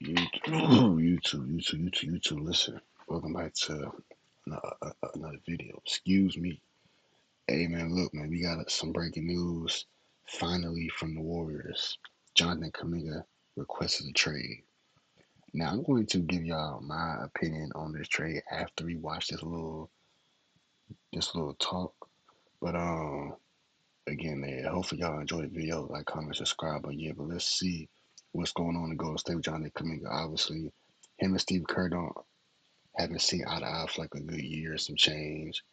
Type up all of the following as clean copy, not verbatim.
You, you too. Listen, welcome back to another video. Excuse me. Hey man, look man, we got some breaking news. Finally from the Warriors, Jonathan Kuminga requested a trade. Now I'm going to give y'all my opinion on this trade after we watch this little talk. But again, man, hopefully y'all enjoy the video. Like, comment, subscribe. But let's see what's going on in Golden State with Jonathan Kuminga. Obviously, him and Steve Kerr don't haven't seen eye to eye for like a good year, some change.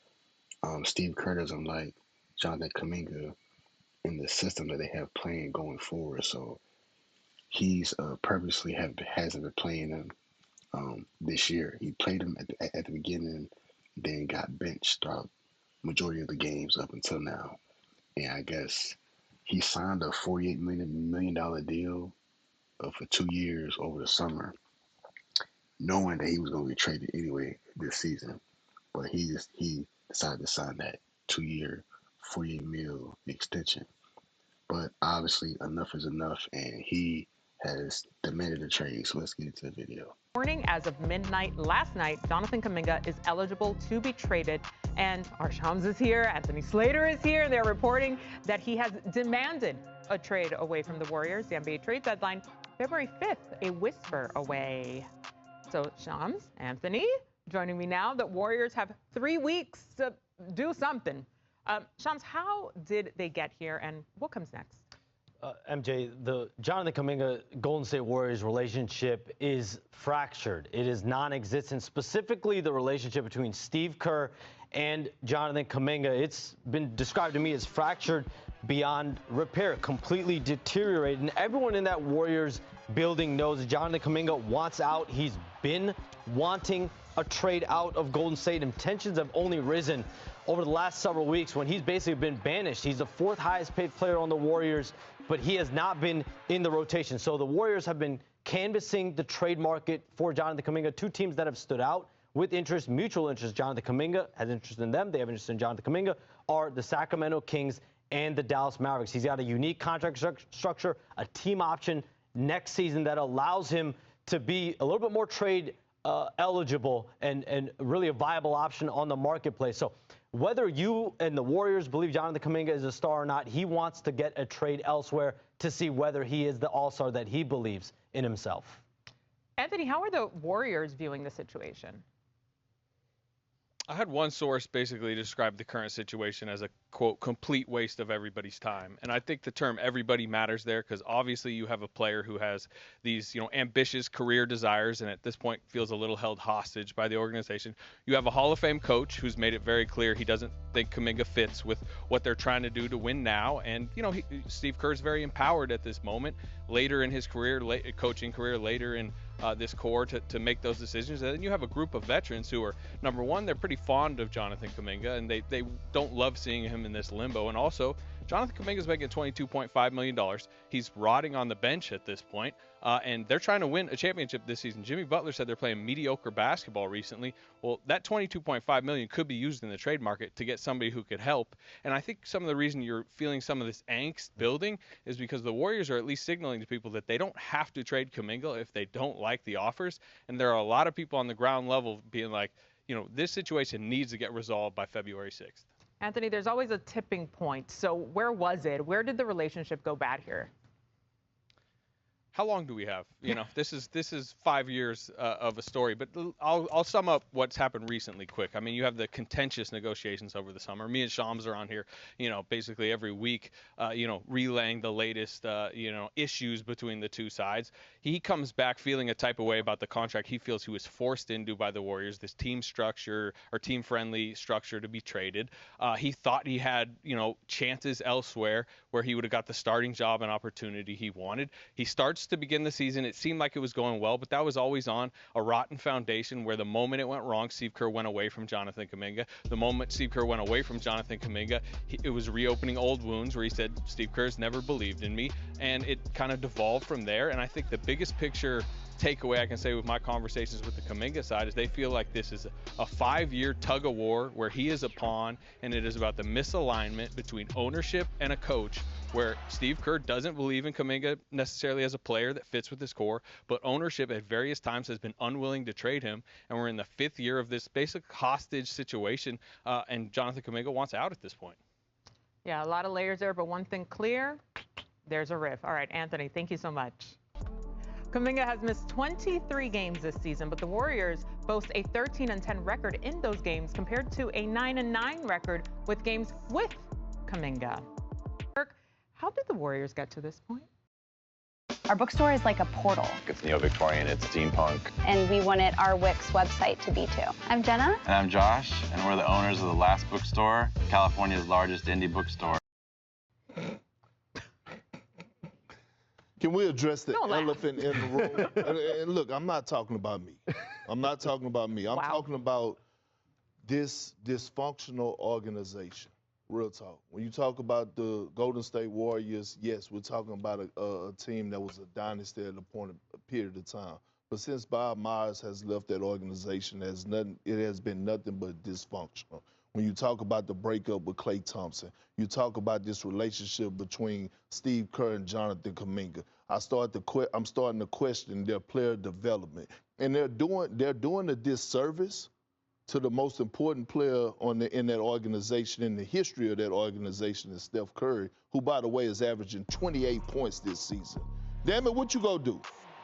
Steve Kerr doesn't like Jonathan Kuminga in the system that they have playing going forward. So he's purposely hasn't been playing him this year. He played him at the beginning, then got benched throughout majority of the games up until now. And I guess he signed a $48 million deal for 2 years over the summer, knowing that he was going to get traded anyway this season. But he decided to sign that 2 year, 48 mil extension. But obviously, enough is enough, and he has demanded a trade. So let's get into the video. Morning, as of midnight last night, Jonathan Kuminga is eligible to be traded. And our Shams is here, Anthony Slater is here, and they're reporting that he has demanded a trade away from the Warriors. The NBA trade deadline, February 5th, a whisper away. So Shams, Anthony, joining me now. The Warriors have 3 weeks to do something. Shams, how did they get here, and what comes next? MJ, the Jonathan Kuminga Golden State Warriors relationship is fractured. It is non-existent, specifically the relationship between Steve Kerr and Jonathan Kuminga. It's been described to me as fractured beyond repair, completely deteriorated. And everyone in that Warriors building knows that Jonathan Kuminga wants out. He's been wanting a trade out of Golden State, and tensions have only risen over the last several weeks when he's basically been banished. He's the 4th highest paid player on the Warriors, but he has not been in the rotation. So the Warriors have been canvassing the trade market for Jonathan Kuminga. 2 teams that have stood out with interest, mutual interest. Jonathan Kuminga has interest in them. They have interest in Jonathan Kuminga, are the Sacramento Kings and the Dallas Mavericks. He's got a unique contract structure, a team option next season that allows him to be a little bit more trade eligible and really a viable option on the marketplace. So whether you and the Warriors believe Jonathan Kuminga is a star or not, he wants to get a trade elsewhere to see whether he is the all-star that he believes in himself. Anthony, how are the Warriors viewing the situation? I had one source basically describe the current situation as a, quote, complete waste of everybody's time. And I think the term everybody matters there because obviously you have a player who has these, ambitious career desires and at this point feels a little held hostage by the organization. You have a Hall of Fame coach who's made it very clear he doesn't think Kuminga fits with what they're trying to do to win now. And, Steve Kerr's very empowered at this moment, later in his career, coaching career, later in this core to make those decisions. And then you have a group of veterans who are, number one, they're pretty fond of Jonathan Kuminga, and they don't love seeing him in this limbo. And also, Jonathan Kuminga's making $22.5 million. He's rotting on the bench at this point, and they're trying to win a championship this season. Jimmy Butler said they're playing mediocre basketball recently. Well, that $22.5 million could be used in the trade market to get somebody who could help. And I think some of the reason you're feeling some of this angst building is because the Warriors are at least signaling to people that they don't have to trade Kuminga if they don't like the offers. And there are a lot of people on the ground level being like, this situation needs to get resolved by February 6th. Anthony, there's always a tipping point. So where was it? Where did the relationship go bad here? How long do we have? This is 5 years of a story, but I'll sum up what's happened recently quick. I mean, you have the contentious negotiations over the summer. Me and Shams are on here, basically every week, relaying the latest, issues between the two sides. He comes back feeling a type of way about the contract he feels he was forced into by the Warriors, this team structure or team-friendly structure to be traded. He thought he had, chances elsewhere where he would have got the starting job and opportunity he wanted. He starts to begin the season. It seemed like it was going well, but that was always on a rotten foundation where the moment it went wrong, Steve Kerr went away from Jonathan Kuminga. The moment Steve Kerr went away from Jonathan Kuminga, it was reopening old wounds where he said, Steve Kerr's never believed in me, and it kind of devolved from there. And I think the biggest picture takeaway I can say with my conversations with the Kuminga side is they feel like this is a 5-year tug of war where he is a pawn, and it is about the misalignment between ownership and a coach where Steve Kerr doesn't believe in Kuminga necessarily as a player that fits with his core, but ownership at various times has been unwilling to trade him, and we're in the 5th year of this basic hostage situation, and Jonathan Kuminga wants out at this point. Yeah, a lot of layers there, but one thing clear, there's a riff. All right, Anthony, thank you so much. Kuminga has missed 23 games this season, but the Warriors boast a 13-10 record in those games compared to a 9-9 record with games with Kuminga. Kirk, how did the Warriors get to this point? Our bookstore is like a portal. It's neo-Victorian, it's steampunk. And we wanted our Wix website to be too. I'm Jenna. And I'm Josh, and we're the owners of The Last Bookstore, California's largest indie bookstore. Can we address the elephant in the room? and look, I'm not talking about me. I'm not talking about me. I'm talking about this dysfunctional organization. Real talk. When you talk about the Golden State Warriors, yes, we're talking about a team that was a dynasty at a period of time. But since Bob Myers has left that organization, it has been nothing but dysfunctional. When you talk about the breakup with Klay Thompson, you talk about this relationship between Steve Kerr and Jonathan Kuminga. I'm starting to question their player development, and they're doing a disservice to the most important player in that organization, in the history of that organization, is Steph Curry, who, by the way, is averaging 28 points this season. Damn it, what you gonna do?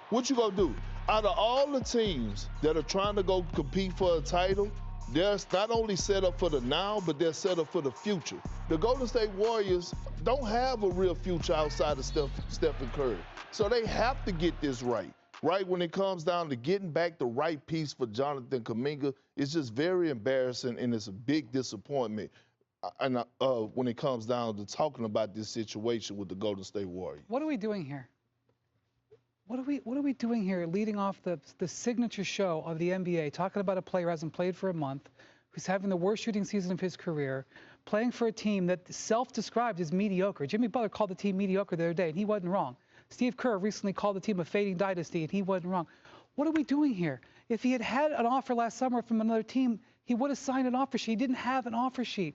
What you gonna do? Out of all the teams that are trying to go compete for a title, they're not only set up for the now, but they're set up for the future. The Golden State Warriors don't have a real future outside of Stephen Curry. So they have to get this right. Right when it comes down to getting back the right piece for Jonathan Kuminga, it's just very embarrassing, and it's a big disappointment. And when it comes down to talking about this situation with the Golden State Warriors. What are we doing here? What are we doing here leading off the signature show of the NBA, talking about a player who hasn't played for a month, who's having the worst shooting season of his career, playing for a team that self-described as mediocre. Jimmy Butler called the team mediocre the other day, and he wasn't wrong. Steve Kerr recently called the team a fading dynasty, and he wasn't wrong. What are we doing here? If he had had an offer last summer from another team, he would have signed an offer sheet. He didn't have an offer sheet.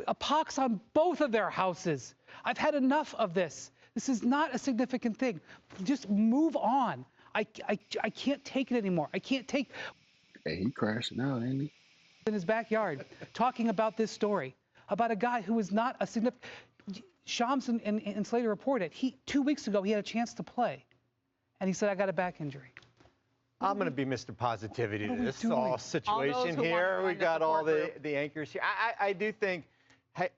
A pox on both of their houses. I've had enough of this. This is not a significant thing. Just move on. I can't take it anymore. I can't take. Hey, he crashing out, ain't he? In his backyard, talking about this story, about a guy who is not a significant. Shams and Slater reported 2 weeks ago he had a chance to play, and he said, I got a back injury. I'm going to be Mr. Positivity to this doing? situation here. We got all the anchors here. I do think,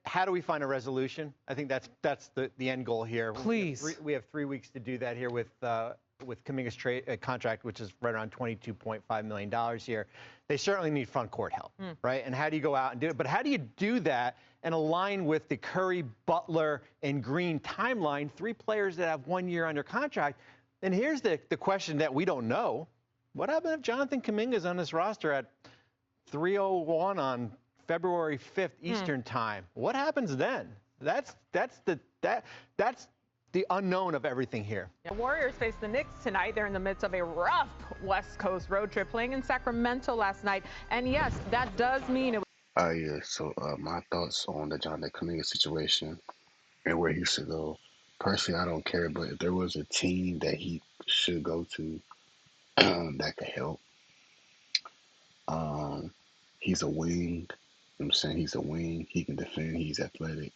how do we find a resolution? I think that's the end goal here. Please. We have 3 weeks to do that here with Kuminga's contract, which is right around $22.5 million here. They certainly need front court help, right? And how do you go out and do it? But how do you do that and align with the Curry, Butler, and Green timeline, 3 players that have 1 year under contract? And here's the question that we don't know. What happens if Jonathan Kuminga's on this roster at 3:01 on February 5th Eastern time? What happens then? That's the unknown of everything here. The Warriors face the Knicks tonight. They're in the midst of a rough West Coast road trip, playing in Sacramento last night. And yes, that does mean it. Yeah, so my thoughts on the Jonathan Kuminga situation and where he should go. Personally, I don't care, but if there was a team that he should go to that could help, he's a wing. You know what I'm saying? He's a wing. He can defend. He's athletic.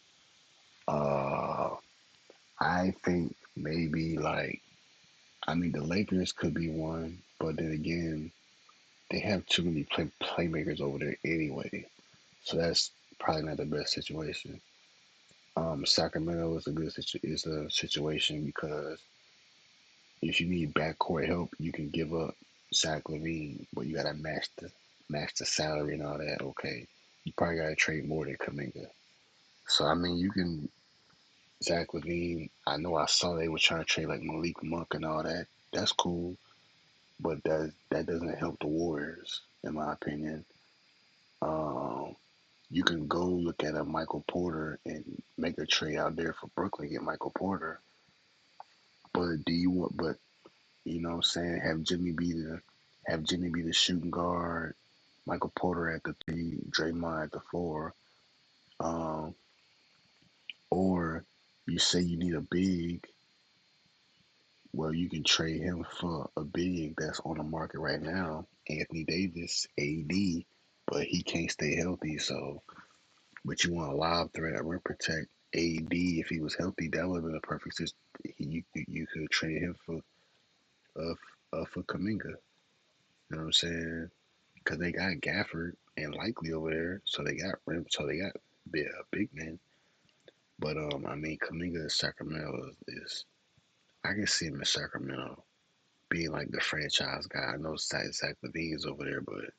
I think maybe the Lakers could be one, but then again, they have too many playmakers over there anyway. So that's probably not the best situation. Sacramento is a situation because if you need backcourt help, you can give up Zach LaVine, but you gotta match the salary and all that. Okay, you probably gotta trade more than Kuminga. So I mean, you can Zach LaVine. I know I saw they were trying to trade like Malik Monk and all that. That's cool, but that doesn't help the Warriors, in my opinion. You can go look at a Michael Porter and make a trade out there for Brooklyn, get Michael Porter. But you know what I'm saying, have Jimmy be the shooting guard, Michael Porter at the 3, Draymond at the 4. Or you say you need a big, well, you can trade him for a big that's on the market right now, Anthony Davis, AD, but he can't stay healthy. So, but you want a live threat, a rim protect AD. If he was healthy, that would have been a perfect system. You could trade him for Kuminga. You know what I'm saying? Because they got Gafford and Likely over there, so they got rim, so they got big men. But I mean, Kuminga in Sacramento is I can see him in Sacramento being like the franchise guy. I know Zach LaVine's over there, but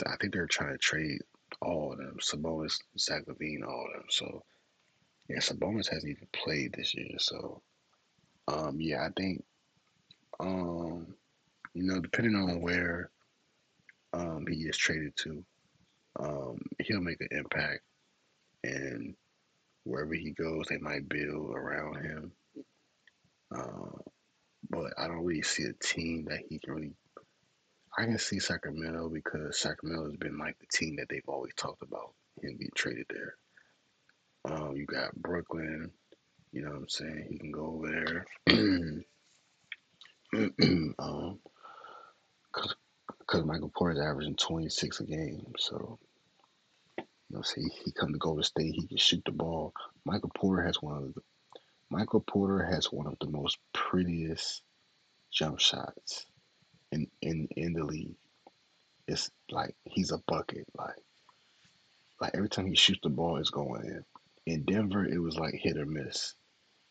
I think they're trying to trade all of them. Sabonis, Zach LaVine, all of them. So yeah, Sabonis hasn't even played this year. So yeah, I think depending on where he is traded to, he'll make an impact, and wherever he goes, they might build around him. Uh, but I don't really see a team that he can really. I can see Sacramento because Sacramento has been like the team that they've always talked about him being traded there. You got Brooklyn, you know what I'm saying? He can go over there. Because Michael Porter's averaging 26 a game. So, see, he come to Golden State, he can shoot the ball. Michael Porter has one of the most prettiest jump shots in the league. It's like he's a bucket. Like every time he shoots the ball, it's going in. In Denver, it was like hit or miss,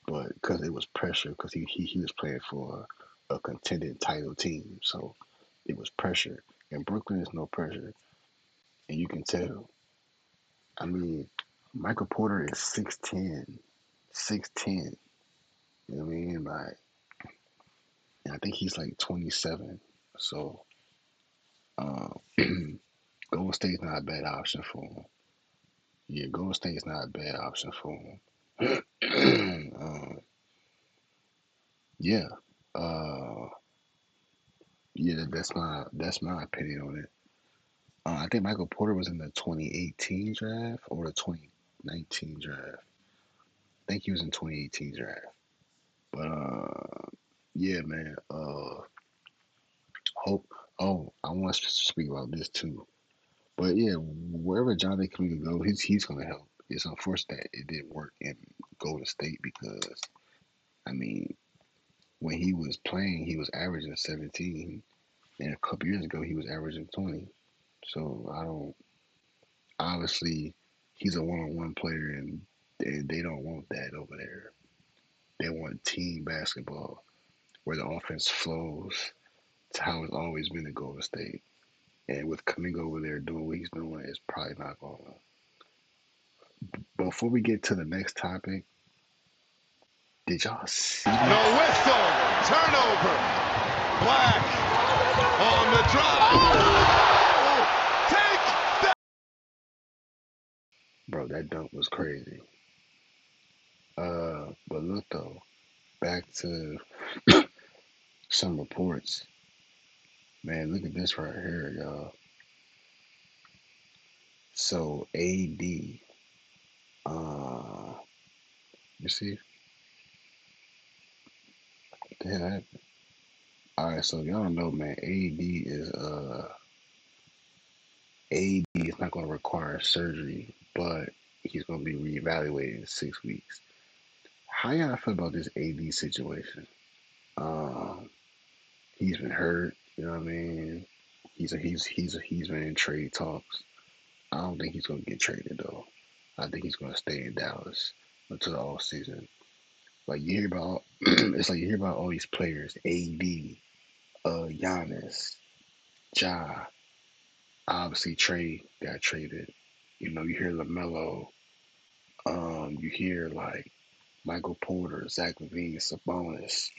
but because it was pressure, because he was playing for a contending title team, so it was pressure. In Brooklyn, it's no pressure, and you can tell. I mean, Michael Porter is 6'10", 6'10". You know what I mean? Like, and I think he's like 27. So, um, Golden State's not a bad option for him. Yeah, Golden State's not a bad option for him. Yeah, uh, yeah, that's my opinion on it. I think Michael Porter was in the 2018 draft or the 2019 draft. I think he was in 2018 draft. But yeah, man. Hope. Oh, I want to speak about this too. But yeah, wherever Jonathan Kuminga go, he's gonna help. It's unfortunate that it didn't work in Golden State because I mean, when he was playing, he was averaging 17, and a couple years ago he was averaging 20. So I don't. Obviously, he's a one-on-one player, and they don't want that over there. They want team basketball where the offense flows to how it's always been in Golden State. And with Kuminga over there doing what he's doing, it's probably not going to. Before we get to the next topic, did y'all see? No whistle. Turnover. Black on the drive. Oh, take that. Bro, that dunk was crazy. But look though, back to some reports. Man, look at this right here, y'all. So AD, you see, what the hell happened? All right, so y'all know, man, AD is not going to require surgery, but he's going to be reevaluated in 6 weeks. How y'all feel about this AD situation? He's been hurt. You know what I mean? He's been in trade talks. I don't think he's going to get traded though. I think he's going to stay in Dallas until the off season. Like you hear about, it's like you hear about all these players: AD, Giannis, Ja. Obviously, Trey got traded. You hear LaMelo. You hear like Michael Porter, Zach LaVine, Sabonis.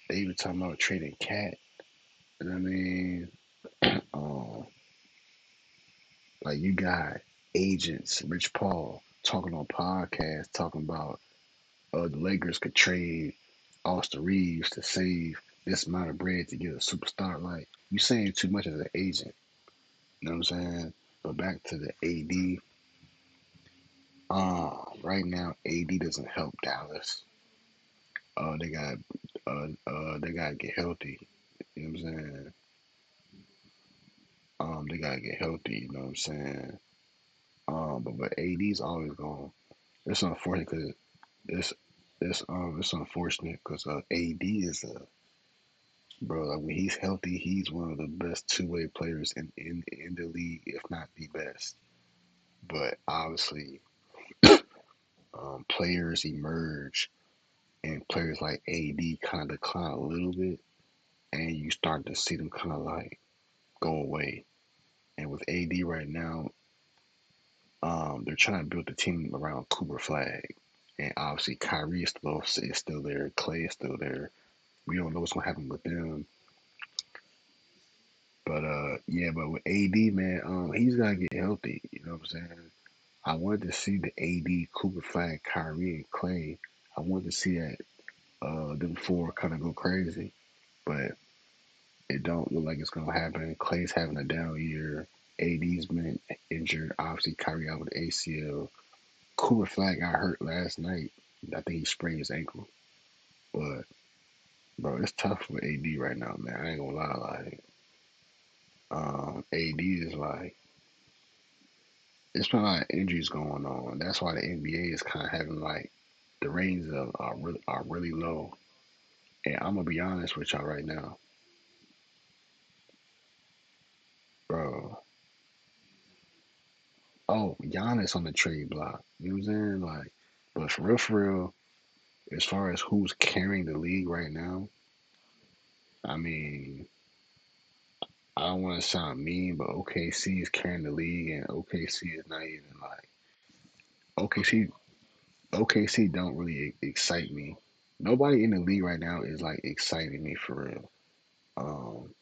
They even talking about trading Cat. You know what I mean? Um, like you got agents, Rich Paul talking on podcasts, talking about the Lakers could trade Austin Reeves to save this amount of bread to get a superstar. Like you saying too much as an agent. You know what I'm saying? But back to the AD. Right now, AD doesn't help Dallas. They got they gotta get healthy. You know what I'm saying? They gotta get healthy. You know what I'm saying? But AD's always gone. It's unfortunate because it's it's unfortunate because AD is a bro. Like when he's healthy, he's one of the best two-way players in the league, if not the best. But obviously, players emerge, and players like AD kind of decline a little bit, and you start to see them kind of like go away. And with AD right now, they're trying to build the team around Cooper Flag, and obviously Kyrie is still there, Clay is still there. We don't know what's gonna happen with them, but yeah, but with AD, man, he's gotta get healthy. You know what I'm saying? I wanted to see the AD, Cooper Flag, Kyrie, and Clay. I wanted to see that them four kind of go crazy, but it don't look like it's gonna happen. Clay's having a down year. AD's been injured. Obviously, Kyrie out with the ACL. Cooper Flag got hurt last night. I think he sprained his ankle. But bro, it's tough with AD right now, man. I ain't gonna lie. Like, AD is like, it's been a lot of injuries going on. That's why the NBA is kind of having like the ratings are really low. And I'm gonna be honest with y'all right now, bro. Oh, Giannis on the trade block. You know what I'm saying? Like, but for real, as far as who's carrying the league right now, I mean, I don't want to sound mean, but OKC is carrying the league, and OKC is not even like OKC. OKC don't really excite me. Nobody in the league right now is like exciting me for real. Um,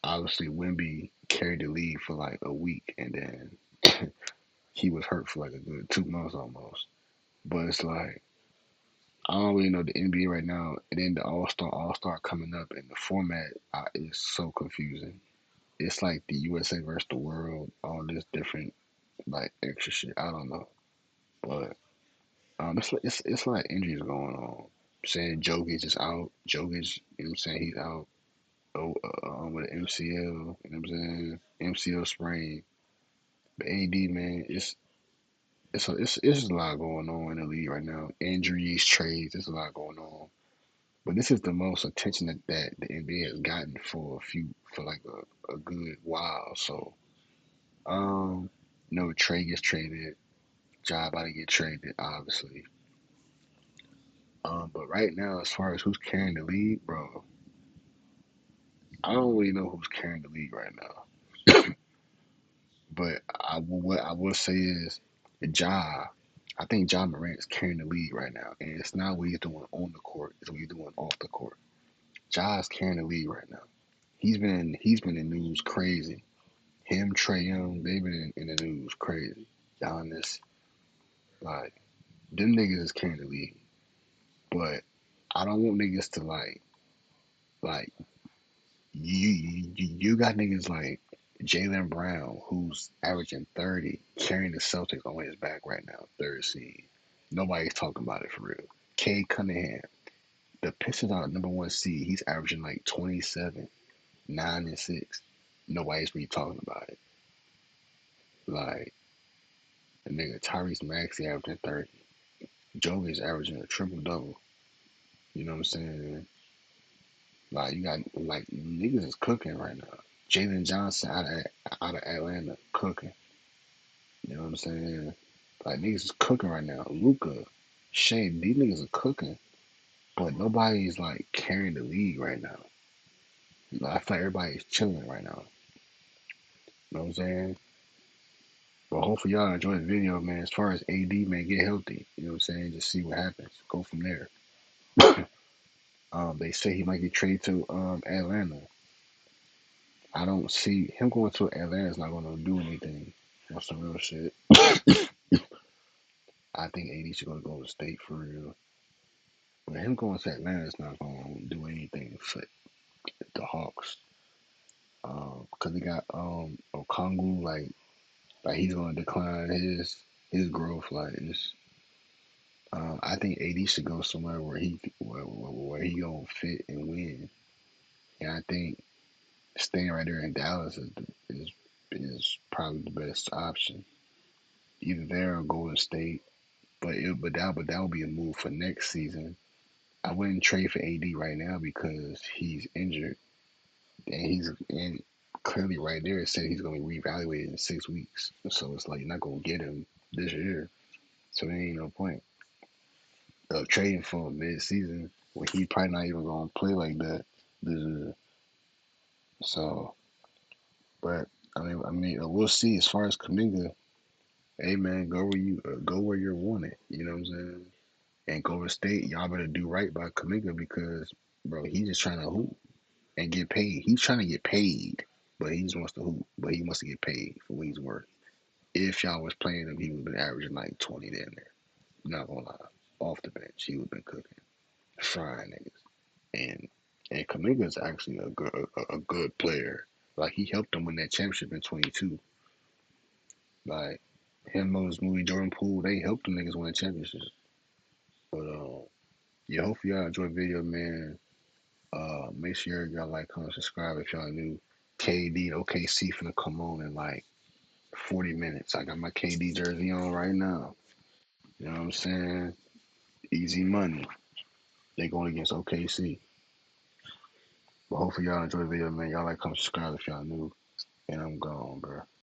Obviously, Wimby carried the league for like a week, and then he was hurt for like a good 2 months almost. But it's like I don't really know the NBA right now, and then the All Star coming up, and the format is so confusing. It's like the USA versus the world, all this different like extra shit. I don't know, but it's a lot of injuries going on. Saying Jokic is out. Jokic, you know what I'm saying, he's out. Oh, with an MCL. You know what I'm saying, MCL sprain. But AD, man, it's just a lot going on in the league right now. Injuries, trades, there's a lot going on. But this is the most attention that the NBA has gotten for like a good while. So, no Trey gets traded. Ja about to get traded, obviously. But right now, as far as who's carrying the league, bro, I don't really know who's carrying the league right now. But what I will say is, Ja, I think Ja Morant is carrying the league right now, and it's not what he's doing on the court; it's what he's doing off the court. Ja is carrying the league right now. He's been in the news crazy. Him, Trey Young, they've been in the news crazy. Giannis, like them niggas is carrying the league. But I don't want niggas to like you got niggas like Jaylen Brown who's averaging 30, carrying the Celtics on his back right now, third seed. Nobody's talking about it for real. Cade Cunningham, the Pistons are number one seed. He's averaging like 27, 9 and 6. Nobody's really talking about it. Like the nigga Tyrese Maxey averaging 30. Joey's averaging a triple double. You know what I'm saying? Like you got like niggas is cooking right now. Jalen Johnson out of Atlanta cooking. You know what I'm saying? Like niggas is cooking right now. Luca, Shea, these niggas are cooking, but nobody's like carrying the league right now. Like, I feel like everybody's chilling right now. You know what I'm saying? But hopefully y'all enjoy the video, man. As far as AD, man, get healthy. You know what I'm saying? Just see what happens. Go from there. They say he might get traded to Atlanta. I don't see him going to Atlanta is not going to do anything. On some real shit. I think AD should go to Golden State for real. But him going to Atlanta is not going to do anything for the Hawks. Because they got Okongu, like he's going to decline his. his growth, like it's. I think AD should go somewhere where he gonna fit and win. And I think staying right there in Dallas is is probably the best option. Either there or Golden State. But that would be a move for next season. I wouldn't trade for AD right now because he's injured and and clearly right there it said he's gonna be reevaluated in 6 weeks. So it's like you're not gonna get him this year. So there ain't no point of trading for him mid season when he probably not even gonna play like that this year. So, but we'll see. As far as Kuminga, hey man, go where you're wanted. You know what I'm saying? And Golden State, y'all better do right by Kuminga because, bro, he's just trying to hoop and get paid. He's trying to get paid, but he just wants to hoop. But he wants to get paid for what he's worth. If y'all was playing him, he would have been averaging like 20 down there. Not gonna lie, off the bench, he would have been cooking, frying niggas. And Kuminga is actually a good player. Like he helped them win that championship in 22. Like him, Moses Moody, Jordan Poole, they helped them niggas win championships. But yeah, hopefully y'all enjoy the video, man. Make sure y'all like, comment, subscribe if y'all new. KD and OKC finna come on in like 40 minutes. I got my KD jersey on right now. You know what I'm saying? Easy money. They going against OKC. But hopefully y'all enjoy the video, man. Y'all like, comment, subscribe if y'all new. And I'm gone, bro.